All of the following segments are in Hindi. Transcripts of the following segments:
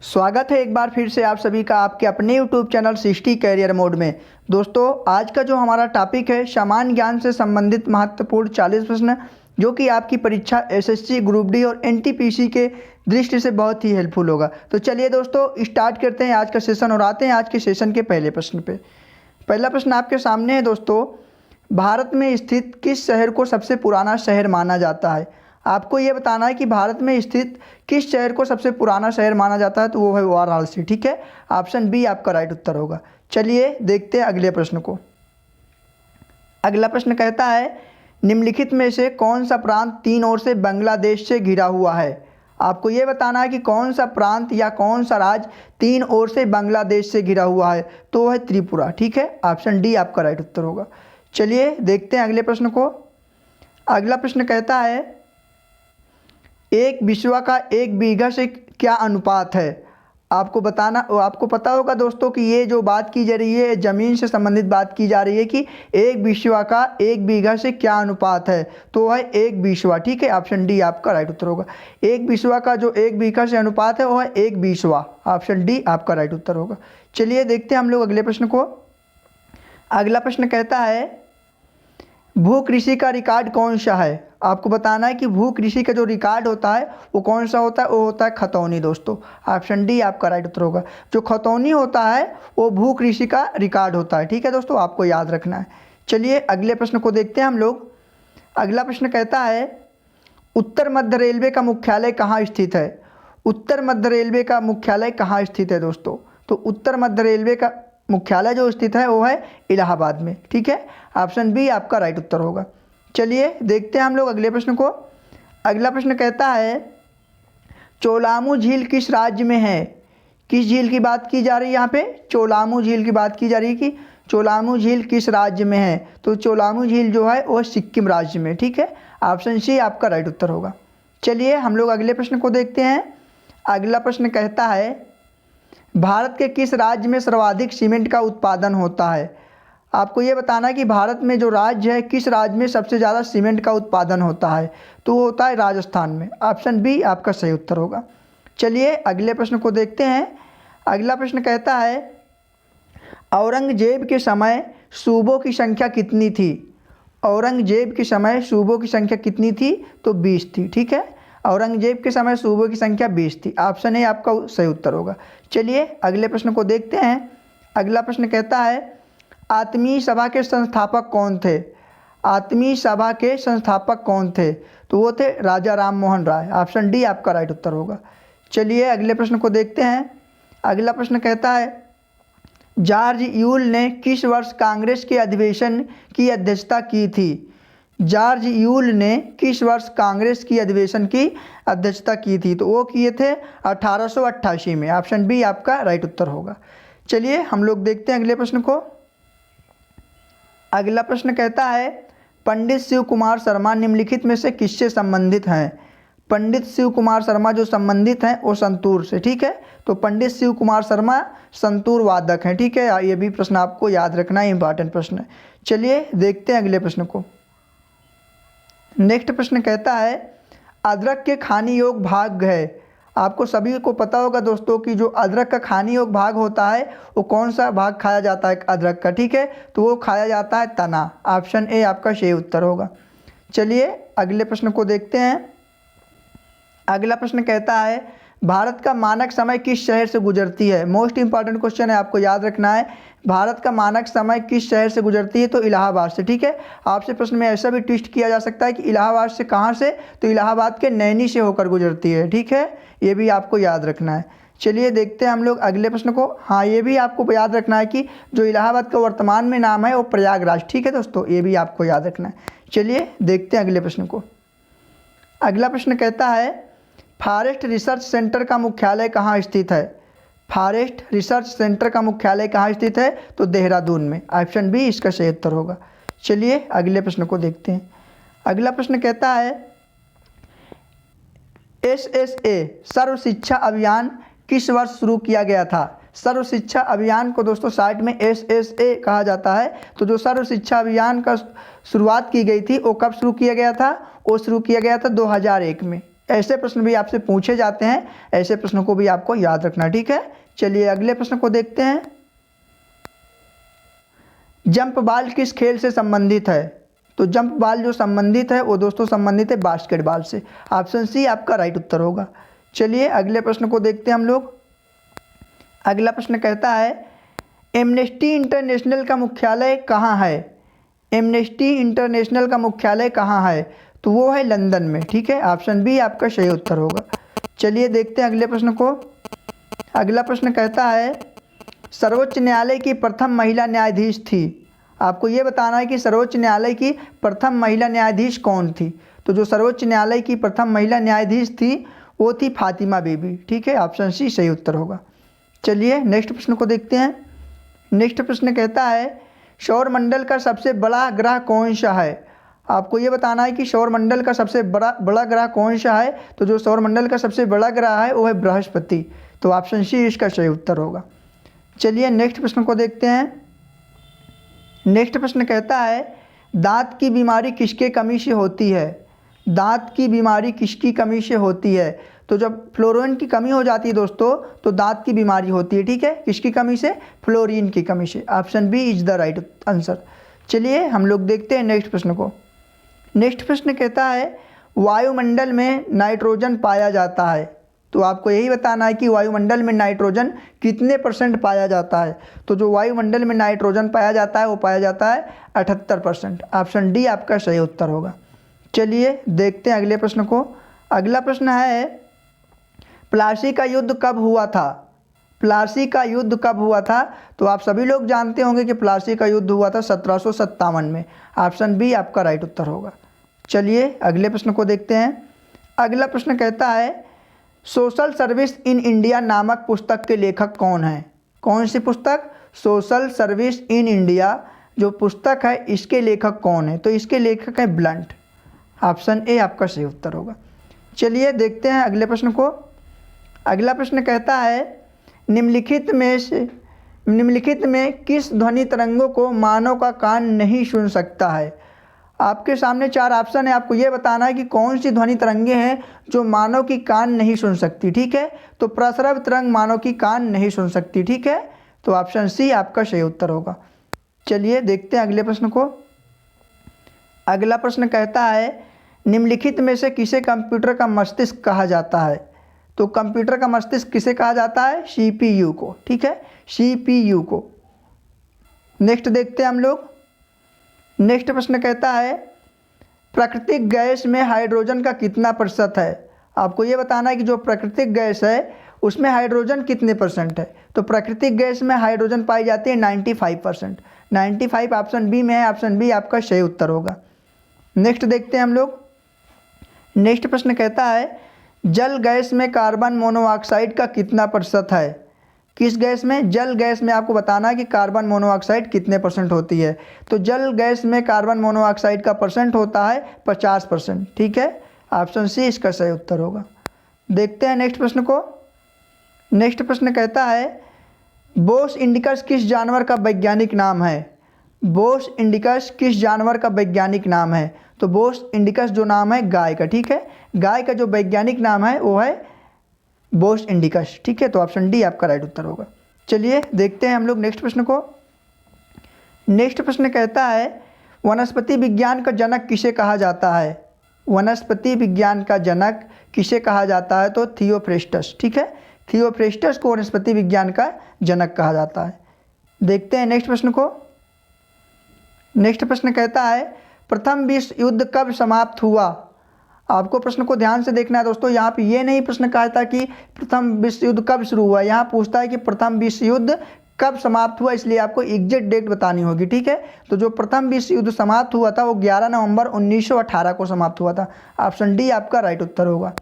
स्वागत है एक बार फिर से आप सभी का आपके अपने YouTube चैनल 60 कैरियर मोड में। दोस्तों आज का जो हमारा टॉपिक है सामान्य ज्ञान से संबंधित महत्वपूर्ण 40 प्रश्न, जो कि आपकी परीक्षा एसएससी ग्रुप डी और एनटीपीसी के दृष्टि से बहुत ही हेल्पफुल होगा। तो चलिए दोस्तों स्टार्ट करते हैं आज का सेशन और आते हैं आज के सेशन के पहले प्रश्न पे। पहला प्रश्न आपके सामने है दोस्तों, भारत में स्थित किस शहर को सबसे पुराना शहर माना जाता है? आपको ये बताना है कि भारत में स्थित किस शहर को सबसे पुराना शहर माना जाता है, तो वो है वाराणसी। ठीक है, ऑप्शन बी आपका राइट उत्तर होगा। चलिए देखते हैं अगले प्रश्न को। अगला प्रश्न कहता है निम्नलिखित में से कौन सा प्रांत तीन ओर से बांग्लादेश से घिरा हुआ है? आपको ये बताना है कि कौन सा प्रांत या कौन सा राज्य तीन ओर से बांग्लादेश से घिरा हुआ है, तो वह है त्रिपुरा। ठीक है, ऑप्शन डी आपका राइट उत्तर होगा। चलिए देखते हैं अगले प्रश्न को। अगला प्रश्न कहता है एक बिस्वा का एक बीघा से क्या अनुपात है? आपको पता होगा दोस्तों कि ये जो बात की जा रही है ज़मीन से संबंधित बात की जा रही है कि एक बिस्वा का एक बीघा से क्या अनुपात है, तो है एक बीसवा। ठीक है, ऑप्शन डी आपका राइट उत्तर होगा। एक बिस्वा का जो एक बीघा से अनुपात है वो है एक बीसवा। ऑप्शन डी आपका राइट उत्तर होगा। चलिए देखते हैं हम लोग अगले प्रश्न को। अगला प्रश्न कहता है भू कृषि का रिकॉर्ड कौन सा है? आपको बताना है कि भू कृषि का जो रिकॉर्ड होता है वो कौन सा होता है, वो होता है खतौनी दोस्तों। ऑप्शन डी आपका राइट उत्तर होगा। जो खतौनी होता है वो भू कृषि का रिकॉर्ड होता है। ठीक है दोस्तों, आपको याद रखना है। चलिए अगले प्रश्न को देखते हैं हम लोग। अगला प्रश्न कहता है उत्तर मध्य रेलवे का मुख्यालय कहाँ स्थित है? उत्तर मध्य रेलवे का मुख्यालय कहाँ स्थित है दोस्तों? तो उत्तर मध्य रेलवे का मुख्यालय जो स्थित है वो है इलाहाबाद में। ठीक है, ऑप्शन बी आपका राइट उत्तर होगा। चलिए देखते हैं हम लोग अगले प्रश्न को। अगला प्रश्न कहता है चोलामू झील किस राज्य में है? किस झील की बात की जा रही है यहाँ पे? चोलामू झील की बात की जा रही है कि चोलामू झील किस राज्य में है, तो चोलामू झील जो है वो सिक्किम राज्य में। ठीक है, ऑप्शन सी आपका राइट उत्तर होगा। चलिए हम लोग अगले प्रश्न को देखते हैं। अगला प्रश्न कहता है भारत के किस राज्य में सर्वाधिक सीमेंट का उत्पादन होता है? आपको ये बताना है कि भारत में जो राज्य है किस राज्य में सबसे ज़्यादा सीमेंट का उत्पादन होता है, तो वो होता है राजस्थान में। ऑप्शन बी आपका सही उत्तर होगा। चलिए अगले प्रश्न को देखते हैं। अगला प्रश्न कहता है औरंगजेब के समय सूबों की संख्या कितनी थी? औरंगजेब के समय सूबों की संख्या कितनी थी? तो 20 थी। ठीक है, औरंगजेब के समय सूबों की संख्या 20 थी। ऑप्शन ए आपका सही उत्तर होगा। चलिए अगले प्रश्न को देखते हैं। अगला प्रश्न कहता है आत्मीय सभा के संस्थापक कौन थे? आत्मीय सभा के संस्थापक कौन थे? तो वो थे राजा राम मोहन राय। ऑप्शन डी आपका राइट उत्तर होगा। चलिए अगले प्रश्न को देखते हैं। अगला प्रश्न कहता है जॉर्ज यूल ने किस वर्ष कांग्रेस के अधिवेशन की अध्यक्षता की थी? जॉर्ज यूल ने किस वर्ष कांग्रेस की अधिवेशन की अध्यक्षता की थी? तो वो किए थे 1888 में। ऑप्शन बी आपका राइट उत्तर होगा। चलिए हम लोग देखते हैं अगले प्रश्न को। अगला प्रश्न कहता है पंडित शिव कुमार शर्मा निम्नलिखित में से किससे संबंधित हैं? पंडित शिव कुमार शर्मा जो संबंधित हैं वो संतूर से। ठीक है, तो पंडित शिव कुमार शर्मा संतूर वादक हैं। ठीक है, ये भी प्रश्न आपको याद रखना है, इंपॉर्टेंट प्रश्न है। चलिए देखते हैं अगले प्रश्न को। नेक्स्ट प्रश्न कहता है अदरक के खाने योग्य भाग है। आपको सभी को पता होगा दोस्तों कि जो अदरक का खाने योग्य भाग होता है वो कौन सा भाग खाया जाता है अदरक का? ठीक है, तो वो खाया जाता है तना। ऑप्शन ए आपका सही उत्तर होगा। चलिए अगले प्रश्न को देखते हैं। अगला प्रश्न कहता है भारत का मानक समय किस शहर से गुजरती है? मोस्ट इंपॉर्टेंट क्वेश्चन है, आपको याद रखना है। भारत का मानक समय किस शहर से गुजरती है? तो इलाहाबाद से। ठीक है, आपसे प्रश्न में ऐसा भी ट्विस्ट किया जा सकता है कि इलाहाबाद से कहाँ से, तो इलाहाबाद के नैनी से होकर गुजरती है। ठीक है, ये भी आपको याद रखना है। चलिए देखते हैं हम लोग अगले प्रश्न को। हाँ, ये भी आपको याद रखना है कि जो इलाहाबाद का वर्तमान में नाम है वो प्रयागराज। ठीक है दोस्तों, ये भी आपको याद रखना है। चलिए देखते हैं अगले प्रश्न को। अगला प्रश्न कहता है फॉरेस्ट रिसर्च सेंटर का मुख्यालय कहाँ स्थित है? फॉरेस्ट रिसर्च सेंटर का मुख्यालय कहाँ स्थित है? तो देहरादून में। ऑप्शन बी इसका सही उत्तर होगा। चलिए अगले प्रश्न को देखते हैं। अगला प्रश्न कहता है SSA सर्व शिक्षा अभियान किस वर्ष शुरू किया गया था? सर्व शिक्षा अभियान को दोस्तों साइट में SSA कहा जाता है। तो जो सर्व शिक्षा अभियान का शुरुआत की गई थी वो कब शुरू किया गया था? वो शुरू किया गया था 2001 में। ऐसे प्रश्न भी आपसे पूछे जाते हैं, ऐसे प्रश्नों को भी आपको याद रखना, ठीक है। चलिए अगले प्रश्न को देखते हैं। जंप बॉल किस खेल से संबंधित है? तो जंप बॉल जो संबंधित है वो दोस्तों संबंधित है बास्केटबॉल से। ऑप्शन सी आपका राइट उत्तर होगा। चलिए अगले प्रश्न को देखते हैं हम लोग। अगला प्रश्न कहता है एमनेस्टी इंटरनेशनल का मुख्यालय कहाँ है? एमनेस्टी इंटरनेशनल का मुख्यालय कहाँ है? तो वो है लंदन में, ठीक है। ऑप्शन बी आपका सही उत्तर होगा। चलिए देखते हैं अगले प्रश्न को। अगला प्रश्न कहता है सर्वोच्च न्यायालय की प्रथम महिला न्यायाधीश थी। आपको ये बताना है कि सर्वोच्च न्यायालय की प्रथम महिला न्यायाधीश कौन थी। तो जो सर्वोच्च न्यायालय की प्रथम महिला न्यायाधीश थी वो थी फातिमा बीबी, ठीक है। ऑप्शन सी सही उत्तर होगा। चलिए नेक्स्ट प्रश्न को देखते हैं। नेक्स्ट प्रश्न कहता है सौरमंडल का सबसे बड़ा ग्रह कौन सा है? आपको ये बताना है कि सौरमंडल का सबसे बड़ा ग्रह कौन सा है। तो जो सौरमंडल का सबसे बड़ा ग्रह है वो है बृहस्पति। तो ऑप्शन सी इसका सही उत्तर होगा। चलिए नेक्स्ट प्रश्न को देखते हैं। नेक्स्ट प्रश्न कहता है दांत की बीमारी किसके कमी से होती है? दांत की बीमारी किसकी कमी से होती है? तो जब फ्लोरीन की कमी हो जाती है दोस्तों तो दांत की बीमारी होती है, ठीक है। किसकी कमी से? फ्लोरीन की कमी से। Option B is the right answer. चलिए हम लोग देखते हैं नेक्स्ट प्रश्न को। नेक्स्ट प्रश्न कहता है वायुमंडल में नाइट्रोजन पाया जाता है। तो आपको यही बताना है कि वायुमंडल में नाइट्रोजन कितने % पाया जाता है। तो जो वायुमंडल में नाइट्रोजन पाया जाता है वो पाया जाता है 78%। ऑप्शन डी आपका सही उत्तर होगा। चलिए देखते हैं अगले प्रश्न को। अगला प्रश्न है प्लासी का युद्ध कब हुआ था? प्लासी का युद्ध कब हुआ था? तो आप सभी लोग जानते होंगे कि प्लासी का युद्ध हुआ था 1757 में। ऑप्शन बी आपका राइट उत्तर होगा। चलिए अगले प्रश्न को देखते हैं। अगला प्रश्न कहता है सोशल सर्विस इन इंडिया नामक पुस्तक के लेखक कौन है? कौन सी पुस्तक? सोशल सर्विस इन इंडिया जो पुस्तक है इसके लेखक कौन है? तो इसके लेखक है ब्लंट। ऑप्शन ए आपका सही उत्तर होगा। चलिए देखते हैं अगले प्रश्न को। अगला प्रश्न कहता है निम्नलिखित में किस ध्वनि तरंगों को मानव का कान नहीं सुन सकता है? आपके सामने 4 ऑप्शन है, आपको ये बताना है कि कौन सी ध्वनि तरंगे हैं जो मानव की कान नहीं सुन सकती, ठीक है। तो प्रसरव तरंग मानव की कान नहीं सुन सकती, ठीक है। तो ऑप्शन सी आपका सही उत्तर होगा। चलिए देखते हैं अगले प्रश्न को। अगला प्रश्न कहता है निम्नलिखित में से किसे कंप्यूटर का मस्तिष्क कहा जाता है? तो कंप्यूटर का मस्तिष्क किसे कहा जाता है? CPU को, ठीक है, CPU को। नेक्स्ट देखते हैं हम लोग। नेक्स्ट प्रश्न कहता है प्राकृतिक गैस में हाइड्रोजन का कितना % है? आपको ये बताना है कि जो प्राकृतिक गैस है उसमें हाइड्रोजन कितने % है। तो प्राकृतिक गैस में हाइड्रोजन पाई जाती है 95%। 95 ऑप्शन बी में है। ऑप्शन बी आपका सही उत्तर होगा। नेक्स्ट देखते हैं हम लोग। नेक्स्ट प्रश्न कहता है जल गैस में कार्बन मोनोऑक्साइड का कितना % है? किस गैस में? जल गैस में आपको बताना है कि कार्बन मोनोऑक्साइड कितने % होती है। तो जल गैस में कार्बन मोनोऑक्साइड का % होता है 50%, ठीक है। ऑप्शन सी इसका सही उत्तर होगा। देखते हैं नेक्स्ट प्रश्न को। नेक्स्ट प्रश्न कहता है बोस इंडिकस किस जानवर का वैज्ञानिक नाम है? बोस इंडिकस किस जानवर का वैज्ञानिक नाम है? तो बोस इंडिकस जो नाम है गाय का, ठीक है। गाय का जो वैज्ञानिक नाम है वो है बोस इंडिकस, ठीक है। तो ऑप्शन डी आपका राइट उत्तर होगा। चलिए देखते हैं हम लोग नेक्स्ट प्रश्न को। नेक्स्ट प्रश्न कहता है वनस्पति विज्ञान का जनक किसे कहा जाता है? वनस्पति विज्ञान का जनक किसे कहा जाता है? तो थियोफ्रेस्टस, ठीक है। थियोफ्रेस्टस को वनस्पति विज्ञान का जनक कहा जाता है। देखते हैं नेक्स्ट प्रश्न को। नेक्स्ट प्रश्न कहता है प्रथम विश्व युद्ध कब समाप्त हुआ? आपको प्रश्न को ध्यान से देखना है दोस्तों। यहाँ पे ये नहीं प्रश्न कहा था कि प्रथम विश्व युद्ध कब शुरू हुआ, यहाँ पूछता है कि प्रथम विश्व युद्ध कब समाप्त हुआ, इसलिए आपको एग्जैक्ट डेट बतानी होगी, ठीक है। तो जो प्रथम विश्व युद्ध समाप्त हुआ था वो 11 नवंबर 1918 को समाप्त हुआ था। ऑप्शन डी आपका राइट उत्तर होगा,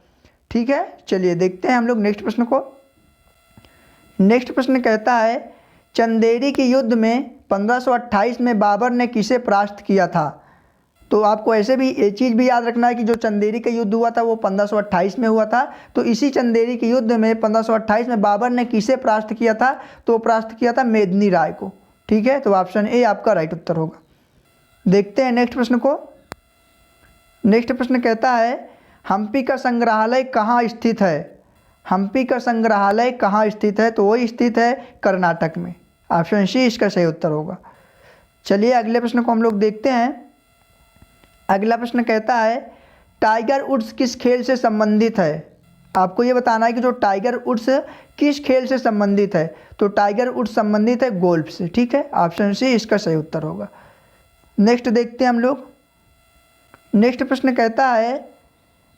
ठीक है। चलिए देखते हैं हम लोग नेक्स्ट प्रश्न को। नेक्स्ट प्रश्न कहता है चंदेरी के युद्ध में 1528 में बाबर ने किसे परास्त किया था? तो आपको ऐसे भी ये चीज़ भी याद रखना है कि जो चंदेरी का युद्ध हुआ था वो 1528 में हुआ था। तो इसी चंदेरी के युद्ध में 1528 में बाबर ने किसे परास्त किया था? तो परास्त किया था मेदिनी राय को, ठीक है। तो ऑप्शन ए आपका राइट उत्तर होगा। देखते हैं नेक्स्ट प्रश्न को। नेक्स्ट प्रश्न कहता है हम्पी का संग्रहालय कहाँ स्थित है? हम्पी का संग्रहालय कहाँ स्थित है? तो वो स्थित है कर्नाटक में। ऑप्शन सी इसका सही उत्तर होगा। चलिए अगले प्रश्न को हम लोग देखते हैं। अगला प्रश्न कहता है टाइगर वुड्स किस खेल से संबंधित है? आपको ये बताना है कि जो टाइगर वुड्स किस खेल से संबंधित है। तो टाइगर वुड्स संबंधित है गोल्फ से। ठीक है, ऑप्शन सी इसका सही उत्तर होगा। नेक्स्ट देखते हैं हम लोग। नेक्स्ट प्रश्न कहता है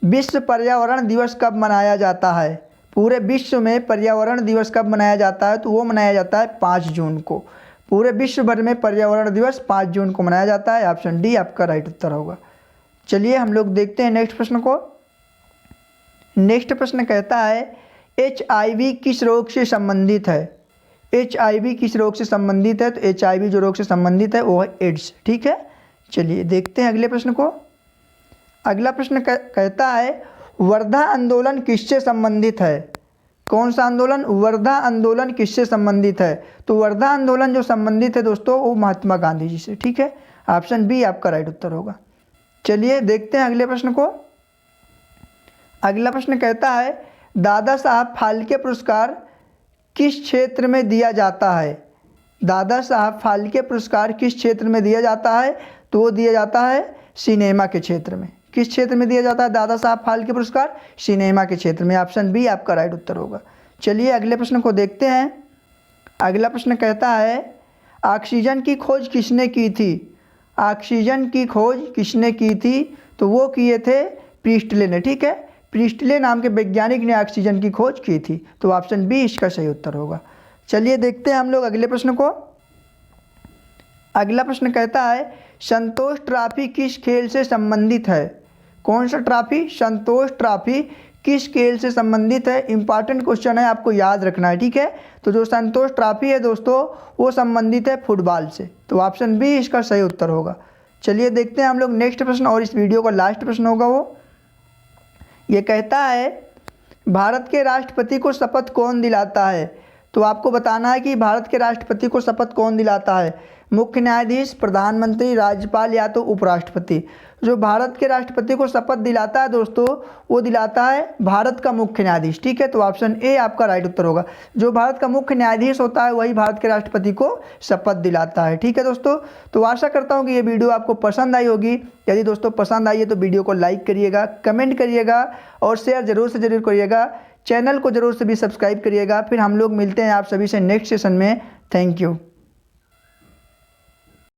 विश्व पर्यावरण दिवस कब मनाया जाता है? पूरे विश्व में पर्यावरण दिवस कब मनाया जाता है? तो वो मनाया जाता है 5 जून को। पूरे विश्व भर में पर्यावरण दिवस 5 जून को मनाया जाता है। ऑप्शन डी आपका राइट उत्तर होगा। चलिए हम लोग देखते हैं नेक्स्ट प्रश्न को। नेक्स्ट प्रश्न कहता है HIV किस रोग से संबंधित है? HIV किस रोग से संबंधित है? तो HIV जो रोग से संबंधित है वो है एड्स। ठीक है, चलिए देखते हैं अगले प्रश्न को। अगला प्रश्न कहता है वर्धा आंदोलन किससे संबंधित है? कौन सा आंदोलन? वर्धा आंदोलन किससे संबंधित है? तो वर्धा आंदोलन जो संबंधित है दोस्तों वो महात्मा गांधी जी से। ठीक है, ऑप्शन बी आपका राइट उत्तर होगा। चलिए देखते हैं अगले प्रश्न को। अगला प्रश्न कहता है दादा साहब फाल्के पुरस्कार किस क्षेत्र में दिया जाता है? दादा साहब फाल्के पुरस्कार किस क्षेत्र में दिया जाता है? तो वो दिया जाता है सिनेमा के क्षेत्र में। किस क्षेत्र में दिया जाता है दादा साहब फाल्के पुरस्कार? सिनेमा के क्षेत्र में। ऑप्शन बी आपका राइट उत्तर होगा। चलिए अगले प्रश्न को देखते हैं। अगला प्रश्न कहता है ऑक्सीजन की खोज किसने की थी? ऑक्सीजन की खोज किसने की थी? तो वो किए थे प्रीस्टले ने। ठीक है, प्रीस्टले नाम के वैज्ञानिक ने ऑक्सीजन की खोज की थी। तो ऑप्शन बी इसका सही उत्तर होगा। चलिए देखते हैं हम लोग अगले प्रश्न को। अगला प्रश्न कहता है संतोष ट्रॉफी किस खेल से संबंधित है? कौन सा ट्रॉफी? संतोष ट्रॉफी किस खेल से संबंधित है? इंपॉर्टेंट क्वेश्चन है, आपको याद रखना है। ठीक है, तो जो संतोष ट्रॉफी है दोस्तों वो संबंधित है फुटबॉल से। तो ऑप्शन बी इसका सही उत्तर होगा। चलिए देखते हैं हम लोग नेक्स्ट प्रश्न, और इस वीडियो का लास्ट प्रश्न होगा वो। ये कहता है भारत के राष्ट्रपति को शपथ कौन दिलाता है? तो आपको बताना है कि भारत के राष्ट्रपति को शपथ कौन दिलाता है। मुख्य न्यायाधीश, प्रधानमंत्री, राज्यपाल या तो उपराष्ट्रपति। जो भारत के राष्ट्रपति को शपथ दिलाता है दोस्तों वो दिलाता है भारत का मुख्य न्यायाधीश। ठीक है, तो ऑप्शन ए आपका राइट उत्तर होगा। जो भारत का मुख्य न्यायाधीश होता है वही भारत के राष्ट्रपति को शपथ दिलाता है। ठीक है दोस्तों, तो आशा करता हूँ कि ये वीडियो आपको पसंद आई होगी। यदि दोस्तों पसंद आई है तो वीडियो को लाइक करिएगा, कमेंट करिएगा और शेयर जरूर से जरूर करिएगा। चैनल को जरूर से भी सब्सक्राइब करिएगा। फिर हम लोग मिलते हैं आप सभी से नेक्स्ट सेशन में। Thank you.